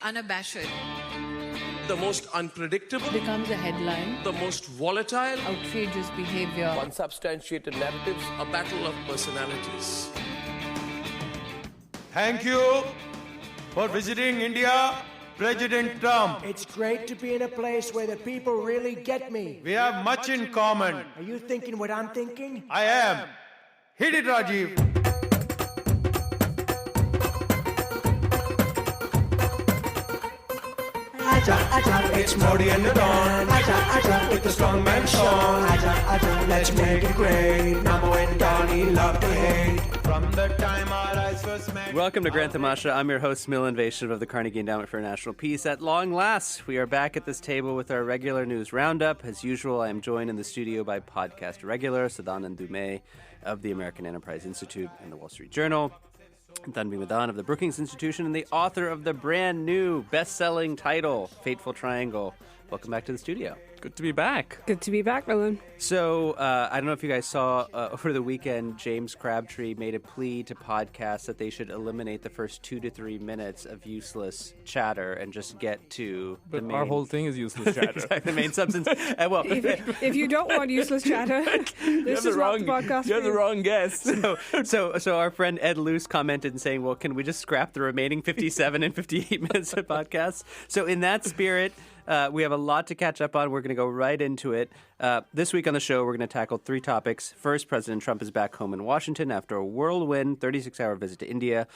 Unabashed. The most unpredictable, becomes a headline, the most volatile, outrageous behavior, unsubstantiated narratives, a battle of personalities. Thank you for visiting India, President Trump. It's great to be in a place where the people really get me. We have much in common. Are you thinking what I'm thinking? I am. Hit it, Rajiv. It's Modi and the Don. With the strong man song. Let's make it great. Namo and Donnie love to hate. From the time our eyes first met. Welcome to Grand Tamasha. I'm your host, Milan, Vaishnav of the Carnegie Endowment for National Peace. At long last, we are back at this table with our regular news roundup. As usual, I am joined in the studio by podcast regular Sadanand Dhume of the American Enterprise Institute and the Wall Street Journal, Tanvi Madan of the Brookings Institution, and the author of the brand new best-selling title, Fateful Triangle. Welcome back to the studio. Good to be back. Good to be back, Milan. So, I don't know if you guys saw over the weekend, James Crabtree made a plea to podcasts that they should eliminate the first 2 to 3 minutes of useless chatter and just get to the main... Our whole thing is useless chatter. Exactly, the main substance. Well, if you don't want useless chatter, this is what the podcast You have the wrong guest. So our friend Ed Luce commented and saying, well, can we just scrap the remaining 57 and 58 minutes of podcasts? So in that spirit... we have a lot to catch up on. We're going to go right into it. This week on the show, we're going to tackle 3 topics. First, President Trump is back home in Washington after a whirlwind 36-hour visit to India.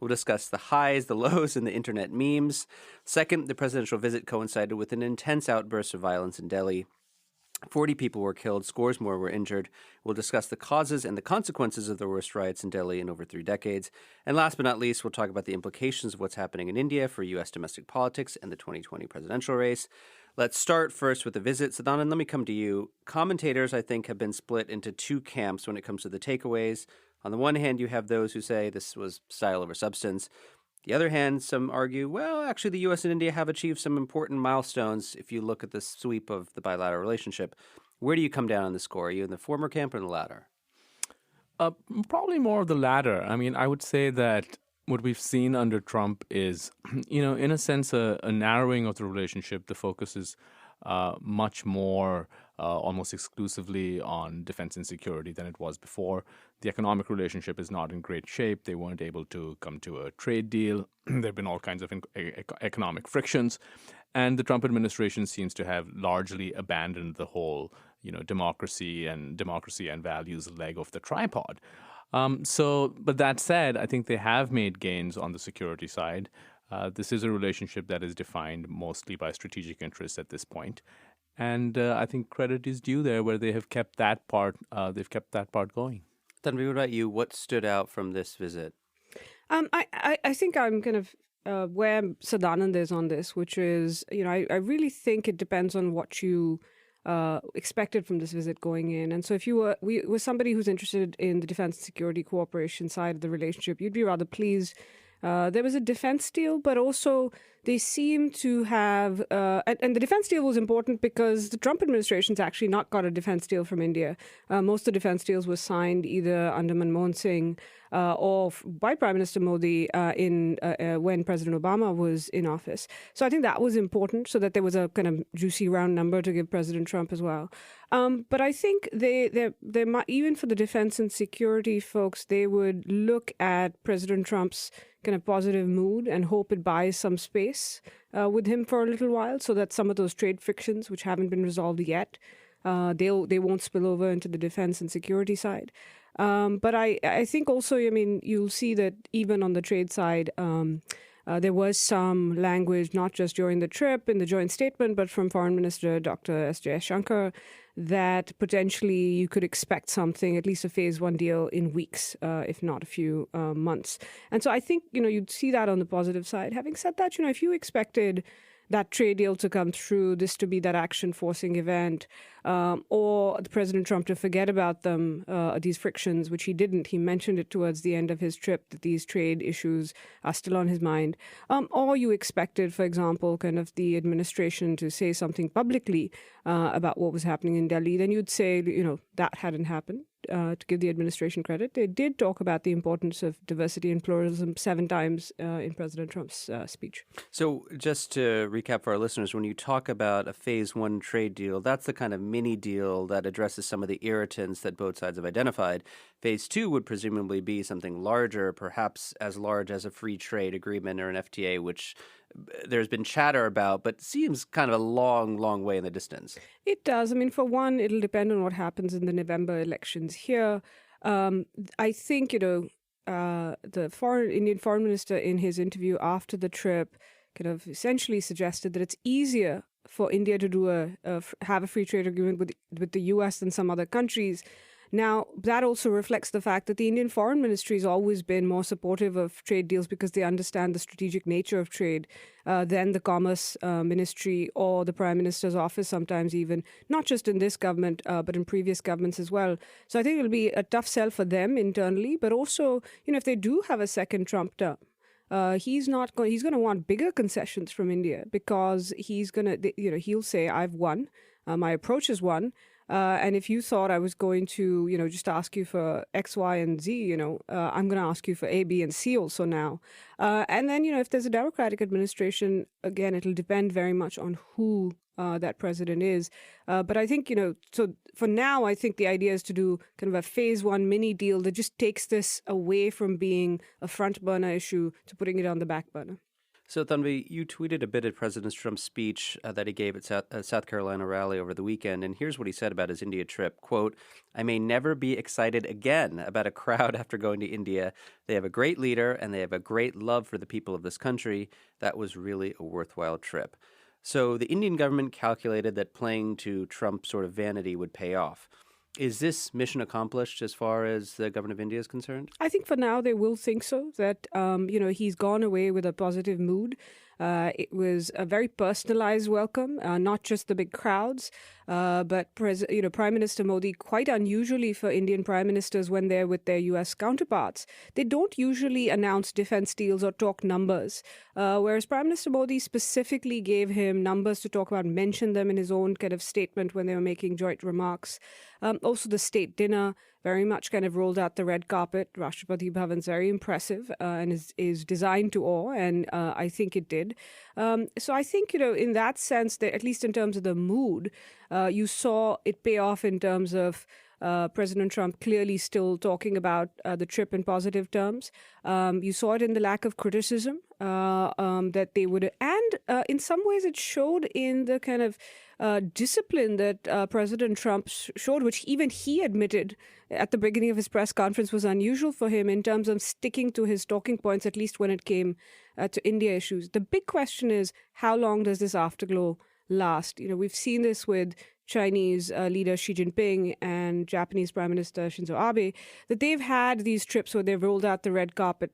We'll discuss the highs, the lows, and the internet memes. Second, the presidential visit coincided with an intense outburst of violence in Delhi. 40 people were killed, scores more were injured. We'll discuss the causes and the consequences of the worst riots in Delhi in over 3 decades. And last but not least, we'll talk about the implications of what's happening in India for U.S. domestic politics and the 2020 presidential race. Let's start first with the visit. Sadanand, let me come to you. Commentators, I think, have been split into 2 camps when it comes to the takeaways. On the one hand, you have those who say this was style over substance. The other hand, some argue, well, actually, the U.S. and India have achieved some important milestones if you look at the sweep of the bilateral relationship. Where do you come down on the score? Are you in the former camp or in the latter? Probably more of the latter. I mean, I would say that what we've seen under Trump is, in a sense, a narrowing of the relationship. The focus is much more almost exclusively on defense and security than it was before. The economic relationship is not in great shape. They weren't able to come to a trade deal. There have been all kinds of economic frictions. And the Trump administration seems to have largely abandoned the whole, democracy and values leg of the tripod. But that said, I think they have made gains on the security side. This is a relationship that is defined mostly by strategic interests at this point. And I think credit is due there where they have kept that part, going. Tanvi, what about you? What stood out from this visit? I think I'm kind of where Sadanand is on this, which is, I really think it depends on what you expected from this visit going in. And so if you were somebody who's interested in the defense and security cooperation side of the relationship, you'd be rather pleased. There was a defense deal, but also they seem to have, and the defense deal was important because the Trump administration's actually not got a defense deal from India. Most of the defense deals were signed either under Manmohan Singh or by Prime Minister Modi when President Obama was in office. So I think that was important so that there was a kind of juicy round number to give President Trump as well. But I think they might, even for the defense and security folks, they would look at President Trump's kind of positive mood and hope it buys some space with him for a little while so that some of those trade frictions, which haven't been resolved yet, they won't spill over into the defense and security side. But I think also, you'll see that even on the trade side, there was some language, not just during the trip in the joint statement, but from Foreign Minister Dr. S. Jaishankar, that potentially you could expect something, at least a phase 1 deal in weeks, if not a few months. And so I think, you'd see that on the positive side. Having said that, if you expected that trade deal to come through, this to be that action-forcing event, or President Trump to forget about them, these frictions, which he didn't. He mentioned it towards the end of his trip, that these trade issues are still on his mind. Or you expected, for example, kind of the administration to say something publicly about what was happening in Delhi, then you'd say, that hadn't happened. to give the administration credit. They did talk about the importance of diversity and pluralism 7 times in President Trump's speech. So just to recap for our listeners, when you talk about a phase 1 trade deal, that's the kind of mini deal that addresses some of the irritants that both sides have identified. Phase 2 would presumably be something larger, perhaps as large as a free trade agreement or an FTA, which there's been chatter about, but seems kind of a long, long way in the distance. It does. I mean, for one, it'll depend on what happens in the November elections here. I think, the Indian foreign minister in his interview after the trip kind of essentially suggested that it's easier for India to do have a free trade agreement with the US than some other countries. Now, that also reflects the fact that the Indian Foreign Ministry has always been more supportive of trade deals because they understand the strategic nature of trade than the Commerce Ministry or the Prime Minister's office sometimes even, not just in this government, but in previous governments as well. So I think it'll be a tough sell for them internally, but also, if they do have a second Trump term, he's going to want bigger concessions from India because he'll say, I've won, my approach is won. And if you thought I was going to, just ask you for X, Y, and Z, I'm going to ask you for A, B, and C also now. And then, if there's a Democratic administration, again, it'll depend very much on who that president is. But I think, so for now, I think the idea is to do kind of a phase 1 mini deal that just takes this away from being a front burner issue to putting it on the back burner. So, Tanvi, you tweeted a bit at President Trump's speech that he gave at South Carolina rally over the weekend, and here's what he said about his India trip. Quote, "I may never be excited again about a crowd after going to India. They have a great leader, and they have a great love for the people of this country. That was really a worthwhile trip." So the Indian government calculated that playing to Trump's sort of vanity would pay off. Is this mission accomplished as far as the government of India is concerned? I think for now they will think so, that, he's gone away with a positive mood. It was a very personalized welcome, not just the big crowds, but Prime Minister Modi, quite unusually for Indian prime ministers when they're with their U.S. counterparts, they don't usually announce defense deals or talk numbers, whereas Prime Minister Modi specifically gave him numbers to talk about, mentioned them in his own kind of statement when they were making joint remarks. Also, the state dinner very much kind of rolled out the red carpet. Rashtrapati Bhavan's very impressive and is designed to awe, and I think it did. So I think, in that sense, that at least in terms of the mood, you saw it pay off in terms of President Trump clearly still talking about the trip in positive terms. You saw it in the lack of criticism that they would, and in some ways it showed in the kind of discipline that President Trump showed, which even he admitted at the beginning of his press conference was unusual for him in terms of sticking to his talking points, at least when it came to India issues. The big question is, how long does this afterglow last? We've seen this with Chinese leader Xi Jinping and Japanese Prime Minister Shinzo Abe, that they've had these trips where they've rolled out the red carpet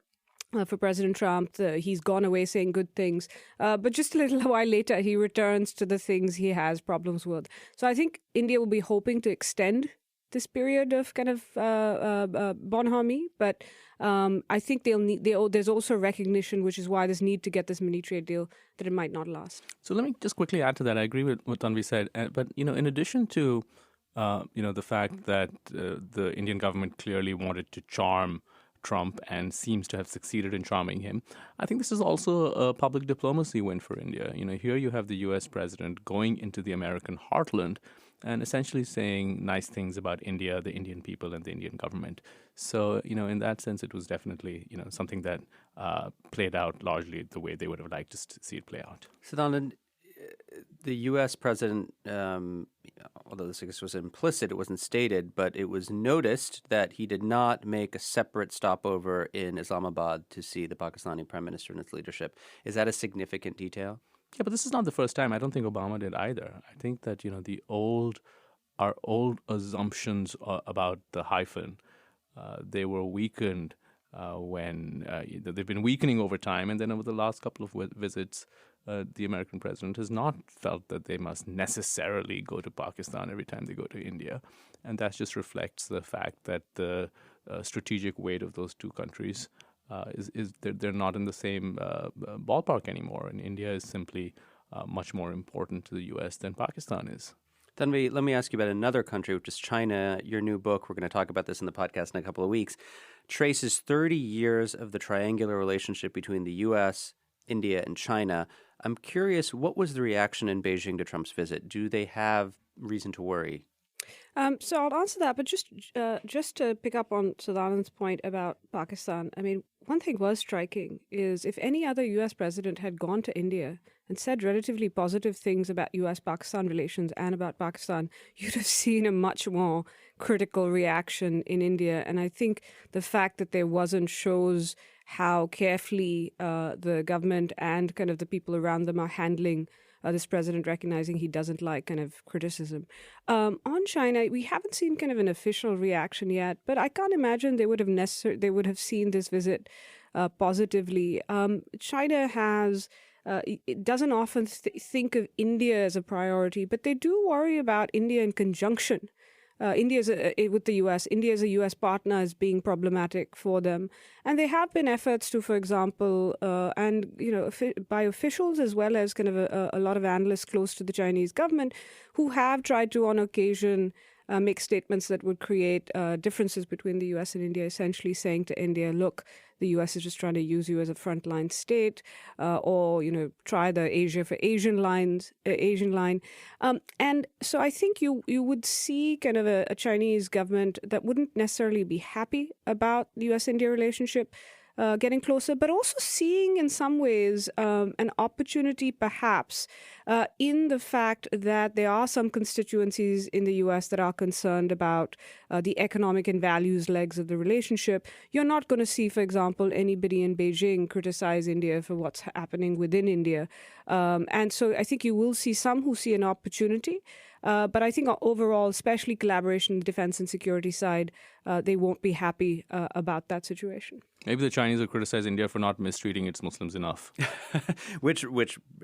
for President Trump. He's gone away saying good things. But just a little while later, he returns to the things he has problems with. So I think India will be hoping to extend this period of kind of bonhomie, but I think there's also recognition, which is why there's need to get this mini trade deal, that it might not last. So let me just quickly add to that. I agree with what Tanvi said, but in addition to the fact that the Indian government clearly wanted to charm Trump and seems to have succeeded in charming him, I think this is also a public diplomacy win for India. Here you have the U.S. president going into the American heartland and essentially saying nice things about India, the Indian people, and the Indian government. So, in that sense, it was definitely, something that played out largely the way they would have liked to see it play out. Sadanand, the U.S. president, although this I guess was implicit, it wasn't stated, but it was noticed that he did not make a separate stopover in Islamabad to see the Pakistani prime minister and its leadership. Is that a significant detail? Yeah, but this is not the first time. I don't think Obama did either. I think that, our old assumptions about the hyphen, they were weakened when they've been weakening over time. And then over the last couple of visits, the American president has not felt that they must necessarily go to Pakistan every time they go to India. And that just reflects the fact that the strategic weight of those two countries they're not in the same ballpark anymore, and India is simply much more important to the U.S. than Pakistan is. Tanvi, let me ask you about another country, which is China. Your new book, we're going to talk about this in the podcast in a couple of weeks, traces 30 years of the triangular relationship between the U.S., India, and China. I'm curious, what was the reaction in Beijing to Trump's visit? Do they have reason to worry? So I'll answer that, but just to pick up on Sadanand's point about Pakistan, I mean, one thing was striking is if any other U.S. president had gone to India and said relatively positive things about U.S.-Pakistan relations and about Pakistan, you'd have seen a much more critical reaction in India. And I think the fact that there wasn't shows how carefully the government and kind of the people around them are handling this president, recognizing he doesn't like kind of criticism. On China, we haven't seen kind of an official reaction yet, but I can't imagine they would have seen this visit positively. China has. It doesn't often think of India as a priority, but they do worry about India in conjunction. With the U.S. India as a U.S. partner is being problematic for them. And there have been efforts to, for example, by officials as well as kind of a lot of analysts close to the Chinese government who have tried to, on occasion, make statements that would create differences between the U.S. and India, essentially saying to India, look, the U.S. is just trying to use you as a frontline state, or try the Asia for Asian line. And so I think you would see kind of a Chinese government that wouldn't necessarily be happy about the U.S.-India relationship getting closer, but also seeing in some ways an opportunity perhaps in the fact that there are some constituencies in the U.S. that are concerned about the economic and values legs of the relationship. You're not going to see, for example, anybody in Beijing criticize India for what's happening within India. And so I think you will see some who see an opportunity. But I think overall, especially collaboration in the defense and security side, they won't be happy about that situation. Maybe the Chinese will criticize India for not mistreating its Muslims enough. Which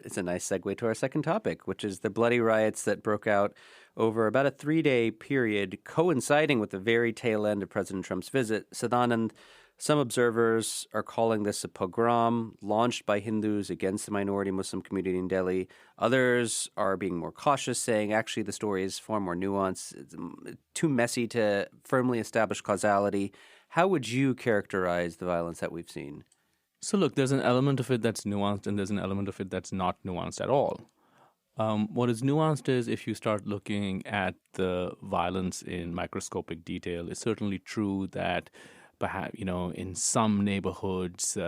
is a nice segue to our second topic, which is the bloody riots that broke out over about a 3-day period, coinciding with the very tail end of President Trump's visit. Sadanand, some observers are calling this a pogrom launched by Hindus against the minority Muslim community in Delhi. Others are being more cautious, saying actually the story is far more nuanced. It's too messy to firmly establish causality. How would you characterize the violence that we've seen? So look, there's an element of it that's nuanced and there's an element of it that's not nuanced at all. What is nuanced is if you start looking at the violence in microscopic detail, it's certainly true that perhaps, in some neighborhoods,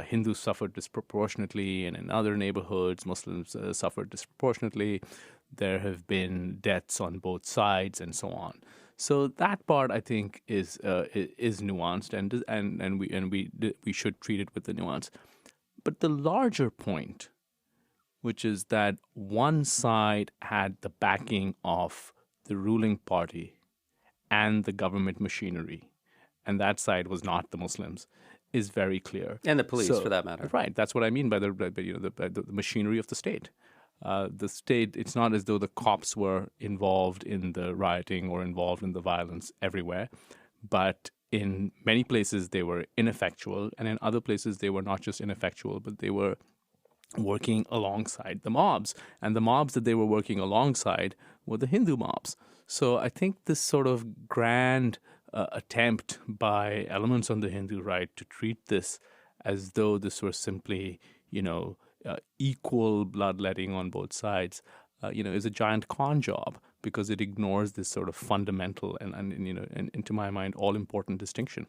Hindus suffered disproportionately, and in other neighborhoods, Muslims suffered disproportionately. There have been deaths on both sides, and so on. So that part, I think, is nuanced, and we should treat it with the nuance. But the larger point, which is that one side had the backing of the ruling party and the government machinery, and that side was not the Muslims, is very clear. And the police, for that matter. Right. That's what I mean by the machinery of the state. The state, it's not as though the cops were involved in the rioting or involved in the violence everywhere, but in many places they were ineffectual, and in other places they were not just ineffectual, but they were working alongside the mobs. And the mobs that they were working alongside were the Hindu mobs. So I think this sort of grand attempt by elements on the Hindu right to treat this as though this were simply, equal bloodletting on both sides, is a giant con job, because it ignores this sort of fundamental and to my mind, all-important distinction.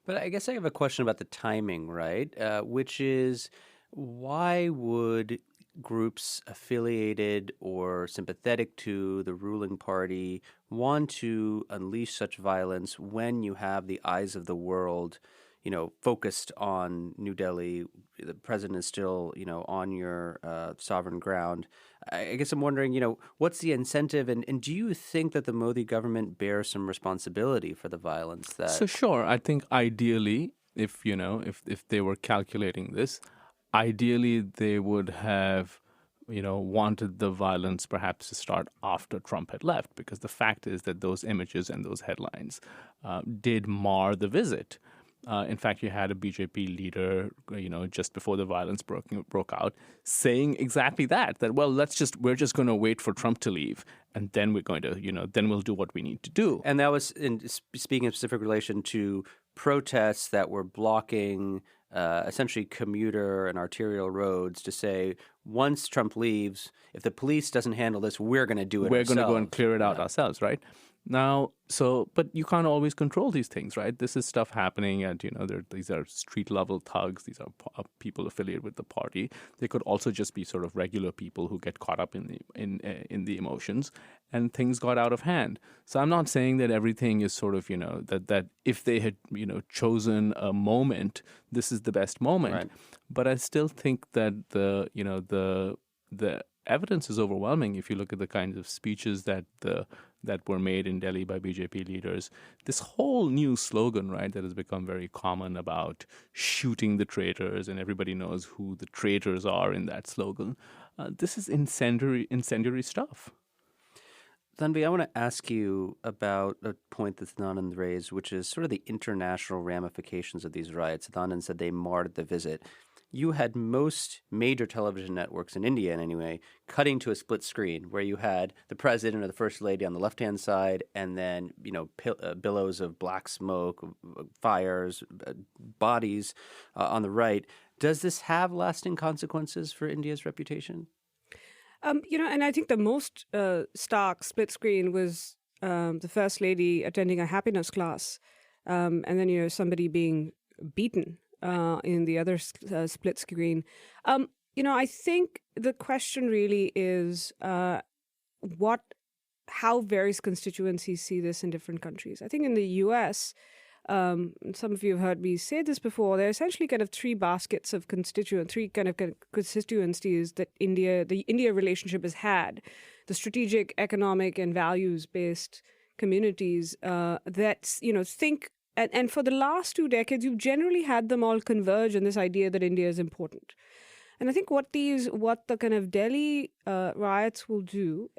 But I guess I have a question about the timing, right? Which is, why would groups affiliated or sympathetic to the ruling party want to unleash such violence when you have the eyes of the world, focused on New Delhi? The president is still, on your sovereign ground. I guess I'm wondering, what's the incentive, and do you think that the Modi government bears some responsibility for the violence that? So sure, I think ideally, if they were calculating this, ideally they would have, wanted the violence perhaps to start after Trump had left, because the fact is that those images and those headlines did mar the visit. In fact, you had a BJP leader, just before the violence broke out, saying exactly that well, we're just going to wait for Trump to leave, and then we're going to, then we'll do what we need to do. And that was speaking in specific relation to protests that were blocking essentially commuter and arterial roads to say, once Trump leaves, if the police doesn't handle this, we're going to do it We're ourselves. going to go and clear it out ourselves, right? Now, but you can't always control these things, right? This is stuff happening at, these are street level thugs. These are people affiliated with the party. They could also just be sort of regular people who get caught up in the emotions, and things got out of hand. So I'm not saying that everything is sort of, that if they had, chosen a moment, this is the best moment. Right. But I still think that the evidence is overwhelming if you look at the kinds of speeches that were made in Delhi by BJP leaders. This whole new slogan, right, that has become very common about shooting the traitors, and everybody knows who the traitors are in that slogan. This is incendiary stuff. Tanvi, I want to ask you about a point that Sadanand raised, which is sort of the international ramifications of these riots. Sadanand said they marred the visit. You had most major television networks in India, in any way, cutting to a split screen where you had the president or the first lady on the left-hand side, and then billows of black smoke, fires, bodies on the right. Does this have lasting consequences for India's reputation? And I think the most stark split screen was the first lady attending a happiness class, and then somebody being beaten. In the other split screen. I think the question really is how various constituencies see this in different countries. I think in the U.S., some of you have heard me say this before, there are essentially kind of three baskets of three kind of constituencies that the India relationship has had. The strategic, economic, and values-based communities that, think. And for the last 2 decades, you've generally had them all converge on this idea that India is important. And I think what the kind of Delhi riots will do,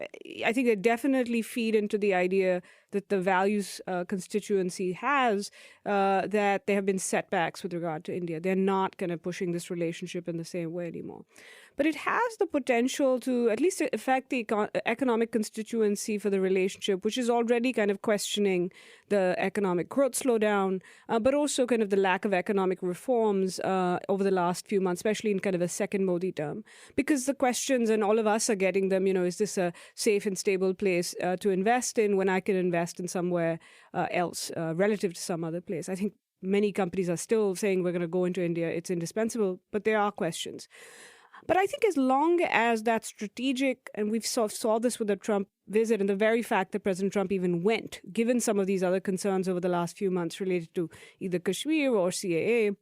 I think they definitely feed into the idea that the values constituency has, that there have been setbacks with regard to India. They're not kind of pushing this relationship in the same way anymore. But it has the potential to at least affect the economic constituency for the relationship, which is already kind of questioning the economic growth slowdown, but also kind of the lack of economic reforms over the last few months, especially in kind of a second Modi term. Because the questions, and all of us are getting them, is this a safe and stable place to invest in when I can invest in somewhere else relative to some other place? I think many companies are still saying we're going to go into India. It's indispensable, but there are questions. But I think as long as that strategic, and we've saw this with the Trump visit and the very fact that President Trump even went, given some of these other concerns over the last few months related to either Kashmir or CAA,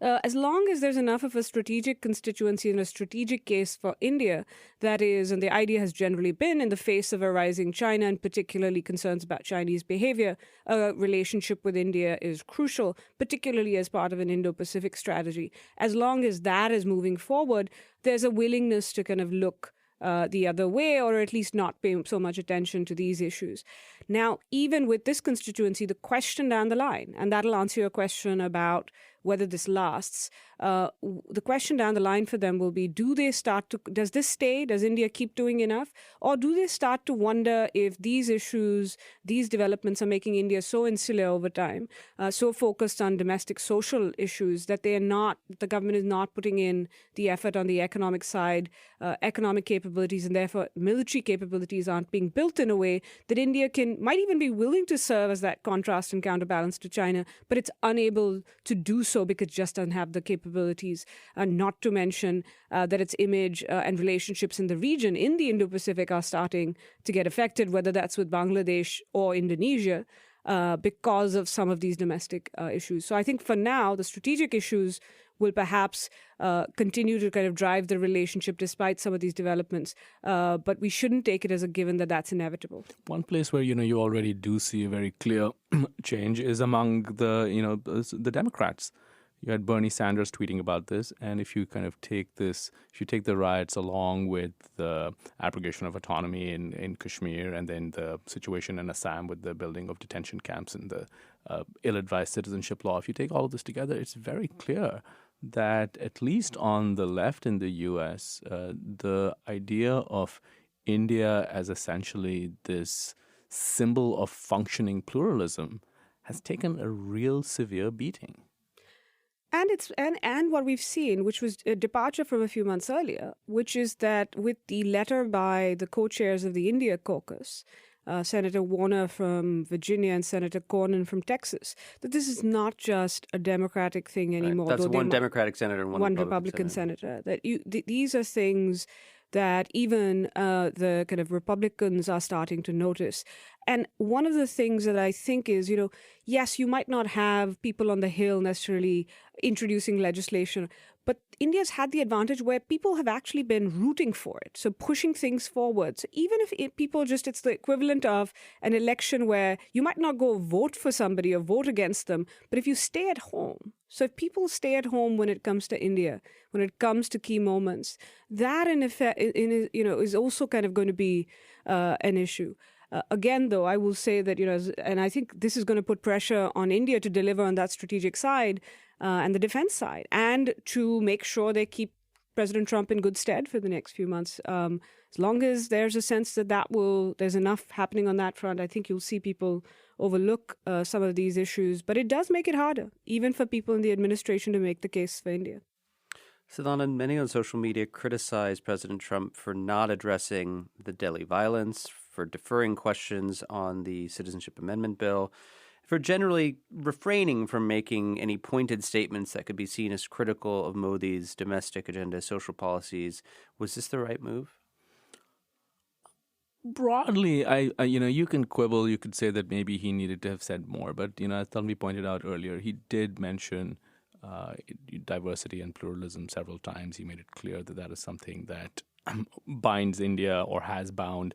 as long as there's enough of a strategic constituency and a strategic case for India, that is, and the idea has generally been in the face of a rising China and particularly concerns about Chinese behavior, a relationship with India is crucial, particularly as part of an Indo-Pacific strategy. As long as that is moving forward, there's a willingness to kind of look the other way, or at least not pay so much attention to these issues. Now, even with this constituency, the question down the line, and that'll answer your question about whether this lasts, the question down the line for them will be, does this stay? Does India keep doing enough? Or do they start to wonder if these issues, these developments are making India so insular over time, so focused on domestic social issues that the government is not putting in the effort on the economic side, economic capabilities, and therefore military capabilities aren't being built in a way that India might even be willing to serve as that contrast and counterbalance to China, but it's unable to do so because it just doesn't have the capabilities, not to mention that its image and relationships in the region, in the Indo-Pacific, are starting to get affected, whether that's with Bangladesh or Indonesia, because of some of these domestic issues. So I think for now, the strategic issues will perhaps continue to kind of drive the relationship despite some of these developments. But we shouldn't take it as a given that that's inevitable. One place where, you already do see a very clear change is among the Democrats. You had Bernie Sanders tweeting about this, and if you kind of take this, if you take the riots along with the abrogation of autonomy in Kashmir, and then the situation in Assam with the building of detention camps and the ill-advised citizenship law, if you take all of this together, it's very clear that at least on the left in the U.S., the idea of India as essentially this symbol of functioning pluralism has taken a real severe beating. And it's and what we've seen, which was a departure from a few months earlier, which is that with the letter by the co-chairs of the India caucus, Senator Warner from Virginia and Senator Cornyn from Texas, that this is not just a Democratic thing anymore. Right. That's one Democratic senator and one Republican senator. That these are things that even the kind of Republicans are starting to notice. And one of the things that I think is, yes, you might not have people on the Hill necessarily introducing legislation, but India's had the advantage where people have actually been rooting for it, so pushing things forward. So even if people it's the equivalent of an election where you might not go vote for somebody or vote against them, but if you stay at home, so if people stay at home when it comes to India, when it comes to key moments, that in effect, is also kind of going to be an issue. Again, though, I will say that, and I think this is going to put pressure on India to deliver on that strategic side and the defense side, and to make sure they keep President Trump in good stead for the next few months. As long as there's a sense that there's enough happening on that front, I think you'll see people overlook some of these issues. But it does make it harder, even for people in the administration, to make the case for India. Sadanand, many on social media criticize President Trump for not addressing the Delhi violence, for deferring questions on the Citizenship Amendment bill, for generally refraining from making any pointed statements that could be seen as critical of Modi's domestic agenda, social policies. Was this the right move? Broadly, I you can quibble. You could say that maybe he needed to have said more. But, as Tanvi pointed out earlier, he did mention diversity and pluralism several times. He made it clear that that is something that binds India or has bound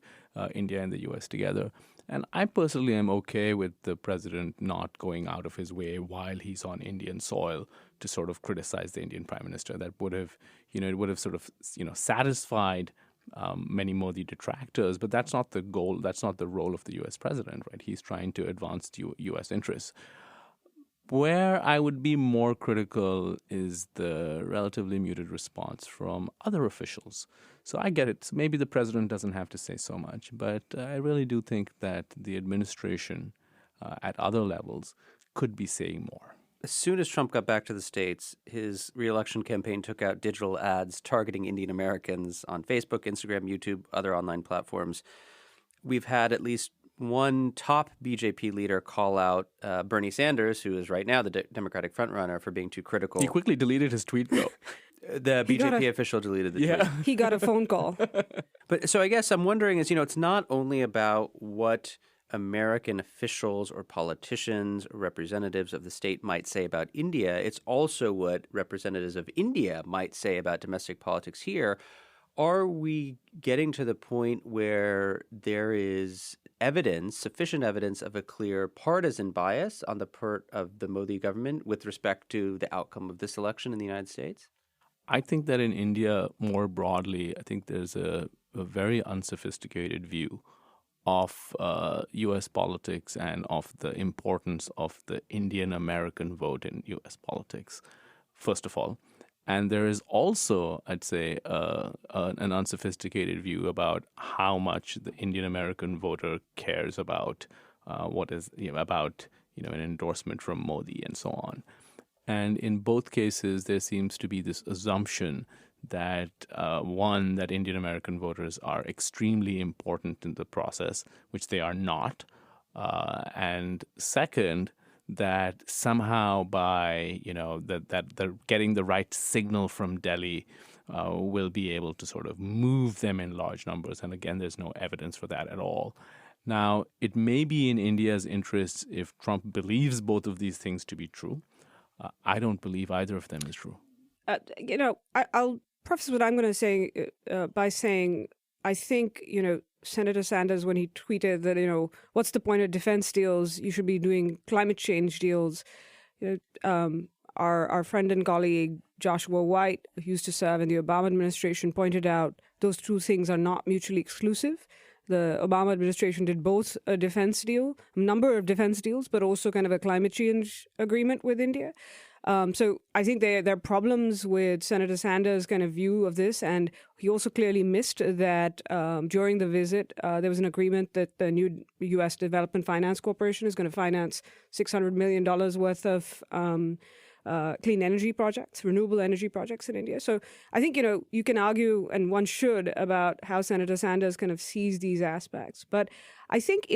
India and the U.S. together. And I personally am okay with the president not going out of his way while he's on Indian soil to sort of criticize the Indian prime minister. That would have, it would have sort of, satisfied many Modi detractors, but that's not the goal. That's not the role of the U.S. president, right? He's trying to advance U.S. interests. Where I would be more critical is the relatively muted response from other officials. So I get it. Maybe the president doesn't have to say so much, but I really do think that the administration at other levels could be saying more. As soon as Trump got back to the States, his re-election campaign took out digital ads targeting Indian Americans on Facebook, Instagram, YouTube, other online platforms. We've had at least one top BJP leader call out Bernie Sanders, who is right now the Democratic frontrunner, for being too critical. He quickly deleted his tweet, though. The BJP official deleted the tweet. He got a phone call. But so I guess I'm wondering is, it's not only about what American officials or politicians or representatives of the state might say about India. It's also what representatives of India might say about domestic politics here. Are we getting to the point where there is evidence, sufficient evidence of a clear partisan bias on the part of the Modi government with respect to the outcome of this election in the United States? I think that in India, more broadly, I think there's a very unsophisticated view of U.S. politics and of the importance of the Indian American vote in U.S. politics, first of all. And there is also, I'd say, an unsophisticated view about how much the Indian American voter cares about an endorsement from Modi and so on. And in both cases, there seems to be this assumption that, one, that Indian American voters are extremely important in the process, which they are not. And second, that somehow by, that they're getting the right signal from Delhi will be able to sort of move them in large numbers. And again, there's no evidence for that at all. Now, it may be in India's interests if Trump believes both of these things to be true. I don't believe either of them is true. I'll preface what I'm going to say by saying I think, Senator Sanders, when he tweeted that, what's the point of defense deals? You should be doing climate change deals. our friend and colleague Joshua White, who used to serve in the Obama administration, pointed out those two things are not mutually exclusive. The Obama administration did both a defense deal, a number of defense deals, but also kind of a climate change agreement with India. So I think there are problems with Senator Sanders' kind of view of this, and he also clearly missed that during the visit there was an agreement that the new U.S. Development Finance Corporation is going to finance $600 million worth of clean energy projects, renewable energy projects in India. So I think, you can argue, and one should, about how Senator Sanders kind of sees these aspects. But I think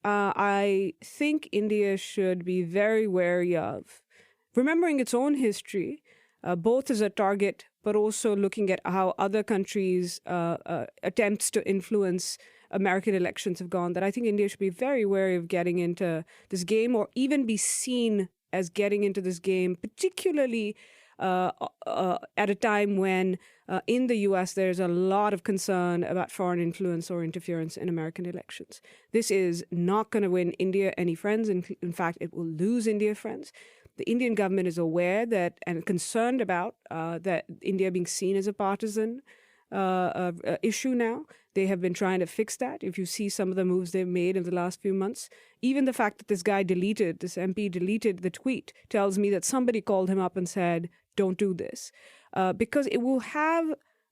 I think India should be very wary of remembering its own history, both as a target, but also looking at how other countries' attempts to influence American elections have gone, that I think India should be very wary of getting into this game, or even be seen as getting into this game, particularly at a time when in the U.S. there's a lot of concern about foreign influence or interference in American elections. This is not going to win India any friends. In fact, it will lose India friends. The Indian government is aware that and concerned about that India being seen as a partisan issue now. They have been trying to fix that. If you see some of the moves they've made in the last few months, even the fact that this MP deleted the tweet tells me that somebody called him up and said, don't do this. Because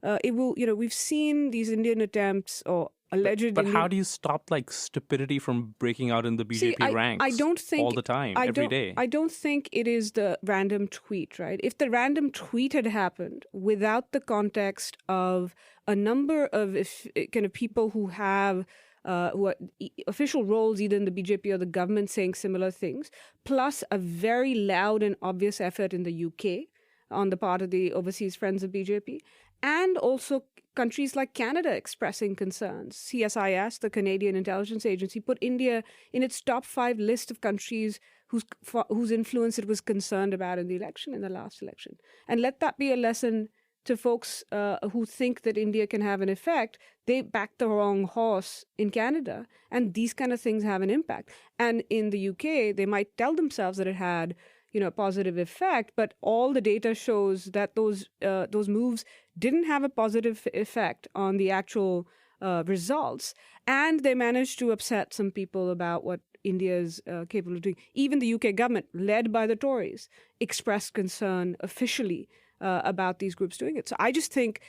we've seen these Indian attempts or alleged. But how do you stop stupidity from breaking out in the BJP ranks? I don't think all the time, every day. I don't think it is the random tweet, right? If the random tweet had happened without the context of a number of kind of people who have who are official roles either in the BJP or the government saying similar things, plus a very loud and obvious effort in the UK on the part of the overseas friends of BJP, and also countries like Canada expressing concerns. CSIS, the Canadian Intelligence Agency, put India in its top 5 list of countries whose influence it was concerned about in the last election. And let that be a lesson to folks who think that India can have an effect. They backed the wrong horse in Canada, and these kind of things have an impact. And in the UK, they might tell themselves that it had a positive effect, but all the data shows that those moves didn't have a positive effect on the actual results, and they managed to upset some people about what India is capable of doing. Even the UK government, led by the Tories, expressed concern officially about these groups doing it. So I just think,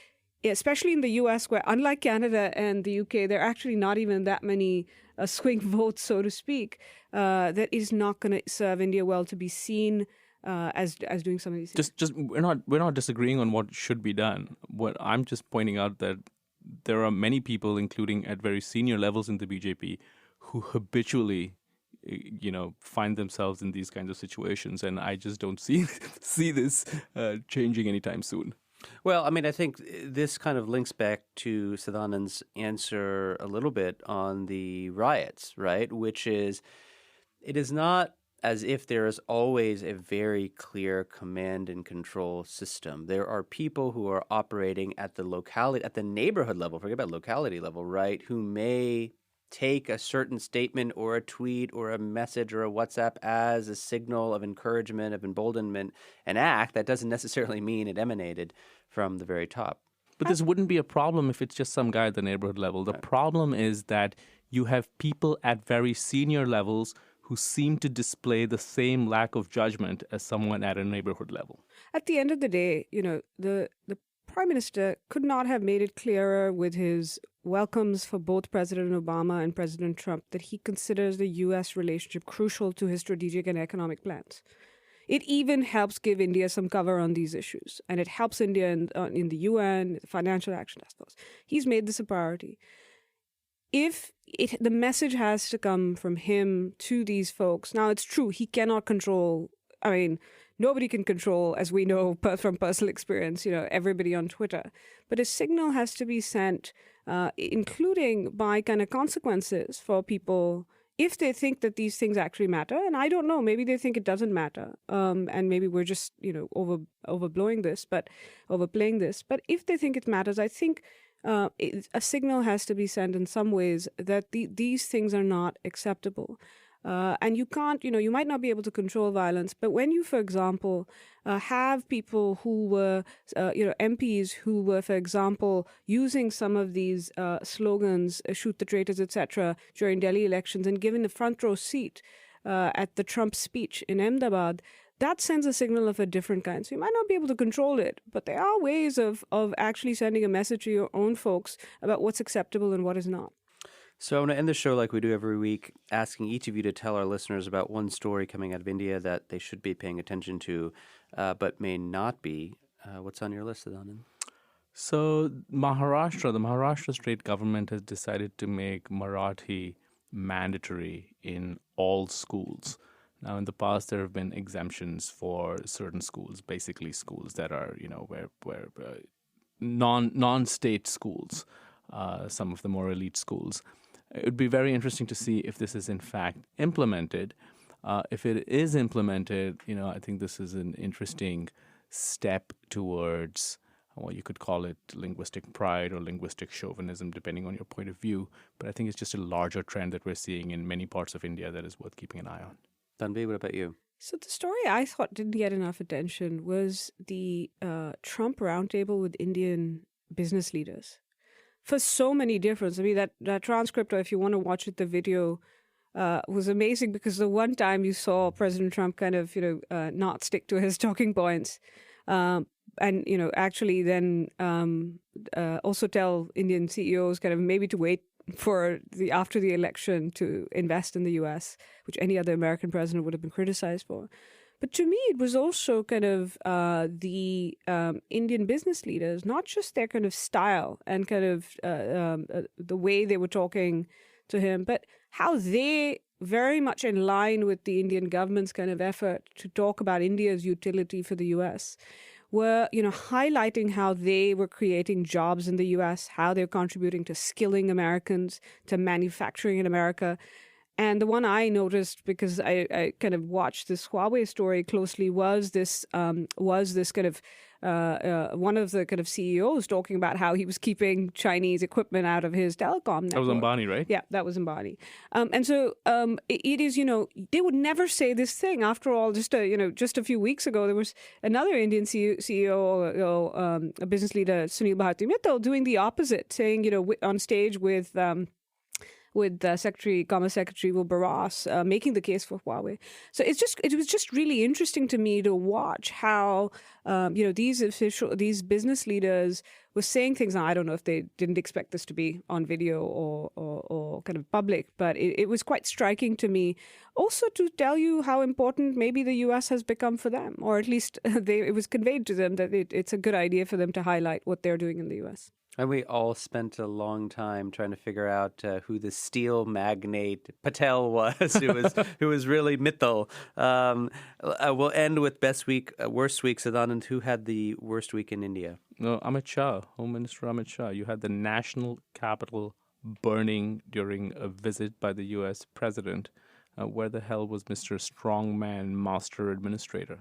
especially in the US, where unlike Canada and the UK, there are actually not even that many swing votes, so to speak, that is not going to serve India well to be seen as doing some of these things. Just we're not disagreeing on what should be done. What I'm just pointing out that there are many people, including at very senior levels in the BJP, who habitually find themselves in these kinds of situations, and I just don't see this changing anytime soon. Well, I mean, I think this kind of links back to Sadanand's answer a little bit on the riots, right? Which is, it is not as if there is always a very clear command and control system. There are people who are operating at the locality, at the neighborhood level, forget about locality level, right? Who may take a certain statement or a tweet or a message or a WhatsApp as a signal of encouragement, of emboldenment, and act. That doesn't necessarily mean it emanated from the very top. But this wouldn't be a problem if it's just some guy at the neighborhood level. The problem is that you have people at very senior levels who seem to display the same lack of judgment as someone at a neighborhood level. At the end of the day, the Prime Minister could not have made it clearer with his welcomes for both President Obama and President Trump that he considers the U.S. relationship crucial to his strategic and economic plans. It even helps give India some cover on these issues, and it helps India in the UN, the Financial Action Task Force. He's made this a priority. The message has to come from him to these folks. Now, it's true, he cannot control, nobody can control, as we know from personal experience, everybody on Twitter. But a signal has to be sent, including by kind of consequences for people if they think that these things actually matter. And I don't know, maybe they think it doesn't matter. And maybe we're just, overplaying this. But if they think it matters, I think a signal has to be sent in some ways that these things are not acceptable. And you can't, you might not be able to control violence, but when you, for example, have people who were, MPs who were, for example, using some of these slogans, shoot the traitors, etc., during Delhi elections and given a front row seat at the Trump speech in Ahmedabad, that sends a signal of a different kind. So you might not be able to control it, but there are ways of actually sending a message to your own folks about what's acceptable and what is not. So I want to end the show like we do every week, asking each of you to tell our listeners about one story coming out of India that they should be paying attention to, but may not be. What's on your list, Sadanand? So the Maharashtra state government has decided to make Marathi mandatory in all schools. Now, in the past, there have been exemptions for certain schools, basically schools that are, where non-state schools, some of the more elite schools. It would be very interesting to see if this is in fact implemented. If it is implemented, I think this is an interesting step towards what you could call it linguistic pride or linguistic chauvinism, depending on your point of view. But I think it's just a larger trend that we're seeing in many parts of India that is worth keeping an eye on. Tanvi, what about you? So the story I thought didn't get enough attention was the Trump roundtable with Indian business leaders. For so many different, that transcript, or if you want to watch it, the video was amazing because the one time you saw President Trump kind of, not stick to his talking points, and actually then also tell Indian CEOs kind of maybe to wait for after the election to invest in the U.S., which any other American president would have been criticized for. But to me, it was also kind of the Indian business leaders, not just their kind of style and kind of the way they were talking to him, but how they, very much in line with the Indian government's kind of effort to talk about India's utility for the U.S., were, highlighting how they were creating jobs in the U.S., how they're contributing to skilling Americans, to manufacturing in America. And the one I noticed, because I kind of watched this Huawei story closely, was this kind of one of the kind of CEOs talking about how he was keeping Chinese equipment out of his telecom network. That was Ambani, right? Yeah, that was Ambani. And so it is, they would never say this thing. After all, just a few weeks ago, there was another Indian CEO, a business leader, Sunil Bharti Mittal, doing the opposite, saying, on stage with Commerce Secretary Wilbur Ross, making the case for Huawei. So it was just really interesting to me to watch how these business leaders were saying things. Now, I don't know if they didn't expect this to be on video or kind of public, but it was quite striking to me. Also to tell you how important maybe the U.S. has become for them, or at least it was conveyed to them that it's a good idea for them to highlight what they're doing in the U.S. And we all spent a long time trying to figure out who the steel magnate Patel was, who was really Mittal. We'll end with best week, worst week. Sadanand, who had the worst week in India? No, Amit Shah, Home Minister Amit Shah. You had the national capital burning during a visit by the U.S. president. Where the hell was Mr. Strongman Master Administrator?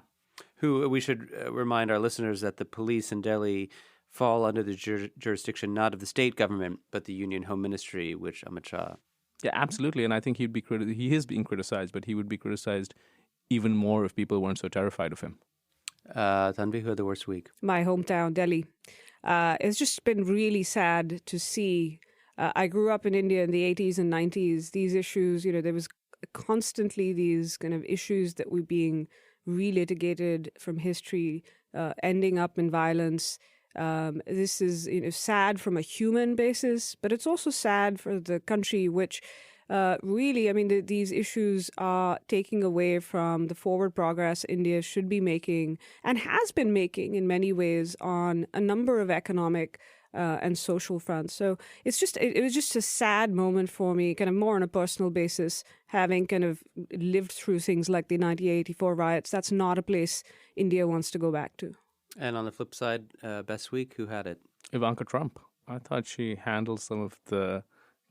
Who we should remind our listeners that the police in Delhi fall under the jurisdiction not of the state government, but the Union Home Ministry, which Amit Shah. Yeah, absolutely. And I think he is being criticized, but he would be criticized even more if people weren't so terrified of him. Tanvi, who had the worst week? My hometown, Delhi. It's just been really sad to see. I grew up in India in the 80s and 90s. These issues, there was constantly these kind of issues that were being relitigated from history, ending up in violence. This is sad from a human basis, but it's also sad for the country, which really, these issues are taking away from the forward progress India should be making and has been making in many ways on a number of economic and social fronts. So it was just a sad moment for me, kind of more on a personal basis, having kind of lived through things like the 1984 riots. That's not a place India wants to go back to. And on the flip side, best week, who had it? Ivanka Trump. I thought she handled some of the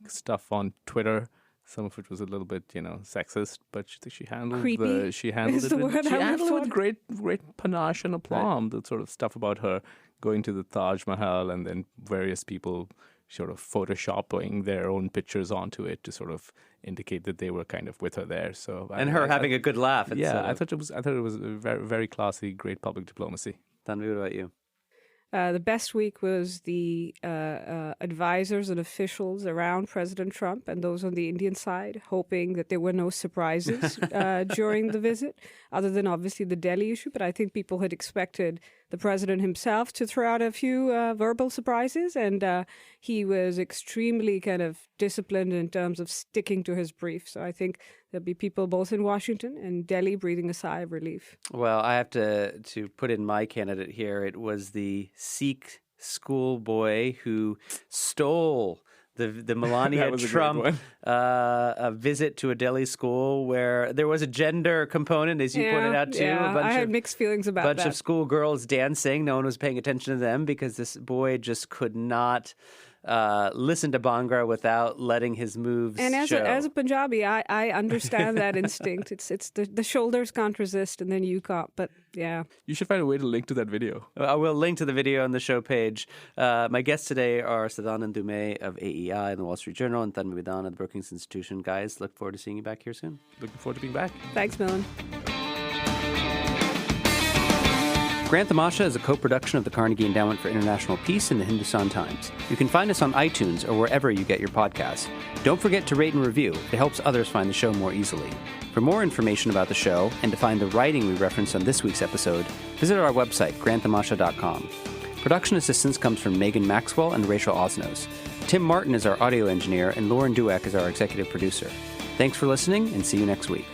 stuff on Twitter. Some of it was a little bit, sexist, but she handled creepy. She handled it with great panache and aplomb. Right. The sort of stuff about her going to the Taj Mahal and then various people sort of photoshopping their own pictures onto it to sort of indicate that they were kind of with her there. So And her having a good laugh. I thought it was a very, very classy, great public diplomacy. Tanvi, what about you? The best week was the advisors and officials around President Trump and those on the Indian side, hoping that there were no surprises during the visit, other than obviously the Delhi issue. But I think people had expected the president himself to throw out a few verbal surprises, and he was extremely kind of disciplined in terms of sticking to his brief. So I think there'll be people both in Washington and Delhi breathing a sigh of relief. Well, I have to put in my candidate here. It was the Sikh schoolboy who stole the Melania Trump a visit to a Delhi school where there was a gender component, as you pointed out too. Yeah, I had mixed feelings about that. A bunch of schoolgirls dancing. No one was paying attention to them because this boy just could not listen to bhangra without letting his moves and show. As a Punjabi, I understand that instinct. It's the shoulders can't resist, and then you can't. But yeah, you should find a way to link to that video. I will link to the video on the show page. My guests today are Sadanand Dhume of AEI and the Wall Street Journal, and Tanvi Madan of the Brookings Institution. Guys, look forward to seeing you back here soon. Looking forward to being back. Thanks, Milan. Grant Tamasha is a co-production of the Carnegie Endowment for International Peace and the Hindustan Times. You can find us on iTunes or wherever you get your podcasts. Don't forget to rate and review. It helps others find the show more easily. For more information about the show and to find the writing we referenced on this week's episode, visit our website, granttamasha.com. Production assistance comes from Megan Maxwell and Rachel Osnos. Tim Martin is our audio engineer, and Lauren Dueck is our executive producer. Thanks for listening, and see you next week.